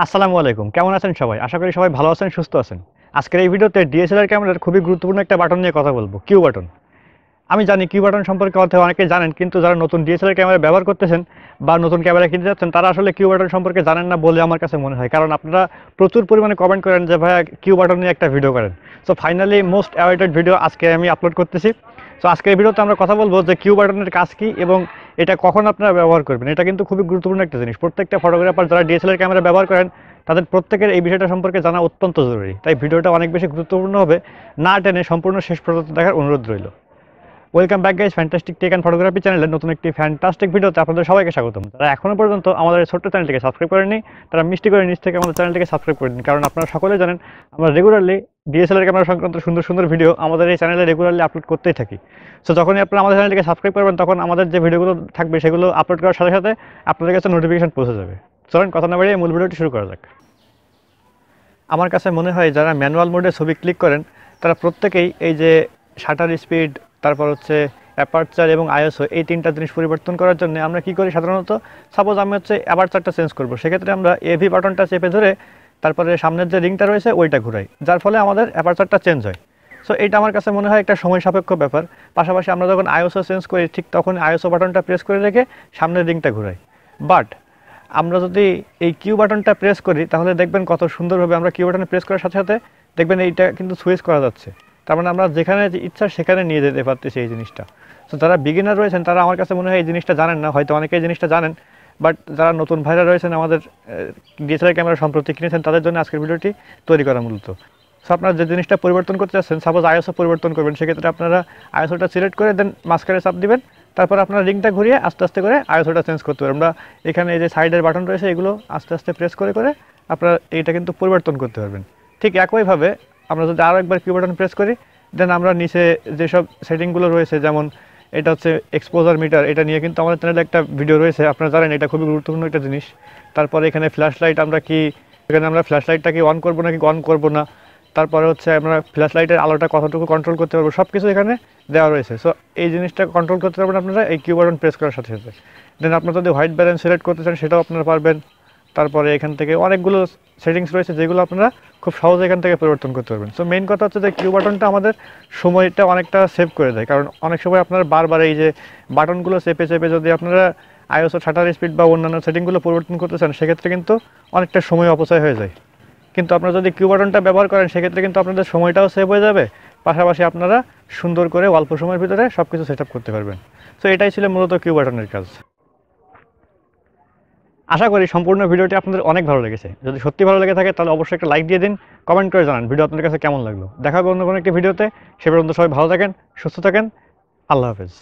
আসসালামু আলাইকুম, কেমন আছেন সবাই? আশা করি সবাই ভালো আছেন, সুস্থ আছেন। আজকের এই ভিডিওতে ডিএসএলআর ক্যামেরার খুবই গুরুত্বপূর্ণ একটা বাটন নিয়ে কথা বলবো, কিউ বাটন। আমি জানি কিউ বাটন সম্পর্কে অনেকেই জানেন, কিন্তু যারা নতুন ডিএসএলআর ক্যামেরা ব্যবহার করতেছেন বা নতুন ক্যামেরা কিনতে যাচ্ছেন, তারা আসলে কিউ বাটন সম্পর্কে জানেন না বলে আমার কাছে মনে হয়। কারণ আপনারা প্রচুর পরিমাণে কমেন্ট করেন যে ভাইয়া কিউ বাটন নিয়ে একটা ভিডিও করেন। So finally most awaited video আজকে আমি আপলোড করতেছি। সো আজকের ভিডিওতে আমরা কথা বলবো যে কিউ বাটনের কাজ কী এবং এটা কখন আপনারা ব্যবহার করবেন। এটা কিন্তু খুবই গুরুত্বপূর্ণ একটা জিনিস। প্রত্যেকটা ফটোগ্রাফার যারা ডিএসএলআর ক্যামেরা ব্যবহার করেন তাদের প্রত্যেকের এই বিষয়টা সম্পর্কে জানা অত্যন্ত জরুরি। তাই ভিডিওটা অনেক বেশি গুরুত্বপূর্ণ হবে, না টেনে সম্পূর্ণ শেষ পর্যন্ত দেখার অনুরোধ রইল। Welcome back guys, fantastic tech and photography চ্যানেলের নতুন একটি ফ্যান্টাস্টিক ভিডিওতে আপনাদের সবাইকে স্বাগতম। যারা এখনও পর্যন্ত আমাদের এই ছোট্ট চ্যানেলটিকে সাবস্ক্রাইব করেননি, তারা মিষ্টি করে নিচ থেকে আমাদের চ্যানেলটিকে সাবস্ক্রাইব করে দিন। কারণ আপনারা সকলে জানেন আমরা রেগুলারলি ডিএসএলআর ক্যামেরা সংক্রান্ত সুন্দর সুন্দর ভিডিও আমাদের এই চ্যানেলে রেগুলারলি আপলোড করতেই থাকি। সো যখনই আপনারা আমাদের চ্যানেলটিকে সাবস্ক্রাইব করবেন, তখন আমাদের যে ভিডিওগুলো থাকবে সেগুলো আপলোড করার সাথে সাথে আপনাদের কাছে নোটিফিকেশন পৌঁছে যাবে। চলেন কথা না বাড়িয়ে মূল ভিডিওটি শুরু করা যাক। আমার কাছে মনে হয় যারা ম্যানুয়াল মোডে ছবি ক্লিক করেন তারা প্রত্যেকেই এই যে শাটার স্পিড, তারপর হচ্ছে অ্যাপারচার এবং আইএসও, এই তিনটা জিনিস পরিবর্তন করার জন্য আমরা কি করি সাধারণত, সাপোজ আমি হচ্ছে অ্যাপারচারটা চেঞ্জ করব, সেক্ষেত্রে আমরা এভি বাটনটা চেপে ধরে তারপরে সামনের যে রিংটা রয়েছে ওইটা ঘুরাই, যার ফলে আমাদের অ্যাপারচারটা চেঞ্জ হয়। সো এটা আমার কাছে মনে হয় একটা সময় সাপেক্ষ ব্যাপার। পাশাপাশি আমরা যখন আইএসও চেঞ্জ করি, ঠিক তখন আইএসও বাটনটা প্রেস করে রেখে সামনের রিংটা ঘুরাই। বাট আমরা যদি এই কিউ বাটনটা প্রেস করি তাহলে দেখবেন কত সুন্দরভাবে আমরা কিউ বাটনে প্রেস করার সাথে সাথে দেখবেন এইটা কিন্তু সুইচ করা যাচ্ছে। তার মানে আমরা যেখানে ইচ্ছা সেখানে নিয়ে যেতে পারতেছি এই জিনিসটা। তো যারা বিগিনার রয়েছেন তারা আমার কাছে মনে হয় এই জিনিসটা জানেন না, হয়তো অনেকে এই জিনিসটা জানেন, বাট যারা নতুন ভাইরা রয়েছেন আমাদের ডিএসএলআর ক্যামেরা সম্প্রতি কিনেছেন তাদের জন্য আজকের ভিডিওটি তৈরি করা মূলত। সো আপনারা যে জিনিসটা পরিবর্তন করতে চাচ্ছেন, সাপোজ আইএসও পরিবর্তন করবেন, সেক্ষেত্রে আপনারা আইএসওটা সিলেক্ট করে দেন, মাঝখানে চাপ দিবেন, তারপর আপনার রিংটা ঘুরিয়ে আস্তে আস্তে করে আইএসওটা চেঞ্জ করতে পারবেন। আমরা এখানে এই যে সাইডের বাটন রয়েছে এগুলো আস্তে আস্তে প্রেস করে করে আপনারা এইটা কিন্তু পরিবর্তন করতে পারবেন। ঠিক একইভাবে আমরা যদি আরও একবার কিউ বাটন প্রেস করি, দেন আমরা নিচে যেসব সেটিংগুলো রয়েছে, যেমন এটা হচ্ছে এক্সপোজার মিটার, এটা নিয়ে কিন্তু আমাদের চ্যানেলে একটা ভিডিও রয়েছে, আপনারা জানেন এটা খুবই গুরুত্বপূর্ণ একটা জিনিস। তারপরে এখানে ফ্ল্যাশ লাইট, আমরা কি এখানে আমরা ফ্ল্যাশ লাইটটা কি অন করবো নাকি অন করবো না, তারপরে হচ্ছে আমরা ফ্ল্যাশ লাইটের আলোটা কতটুকু কন্ট্রোল করতে পারবো, সব কিছু এখানে দেওয়া রয়েছে। সো এই জিনিসটা কন্ট্রোল করতে পারবেন আপনারা এই কিউ বাটন প্রেস করার সাথে সাথে। দেন আপনারা যদি হোয়াইট ব্যালেন্স সিলেক্ট করতে চান সেটাও আপনারা পারবেন। তারপরে এখান থেকে অনেকগুলো সেটিংস রয়েছে যেগুলো আপনারা খুব সহজে এখান থেকে পরিবর্তন করতে পারবেন। সো মেইন কথা হচ্ছে যে কিউ বাটনটা আমাদের সময়টা অনেকটা সেভ করে দেয়। কারণ অনেক সময় আপনারা বারবার এই যে বাটনগুলো চেপে চেপে যদি আপনারা আইএসও শাটার স্পিড বা অন্যান্য সেটিংগুলো পরিবর্তন করতে চান, সেক্ষেত্রে কিন্তু অনেকটা সময় অপচয় হয়ে যায়। কিন্তু আপনারা যদি কিউ বাটনটা ব্যবহার করেন সেক্ষেত্রে কিন্তু আপনাদের সময়টাও সেভ হয়ে যাবে, পাশাপাশি আপনারা সুন্দর করে অল্প সময়ের ভিতরে সব কিছু সেট আপ করতে পারবেন। সো এটাই ছিল মূলত কিউ বাটনের কাজ। আশা করি সম্পূর্ণ ভিডিওটি আপনাদের অনেক ভালো লেগেছে। যদি সত্যি ভালো লেগে থাকে তাহলে অবশ্যই একটা লাইক দিয়ে দিন, কমেন্ট করে জানান ভিডিও আপনাদের কাছে কেমন লাগলো। দেখা হবে অন্য কোনো একটি ভিডিওতে। সে পর্যন্ত সবাই ভালো থাকেন, সুস্থ থাকেন। আল্লাহ হাফেজ।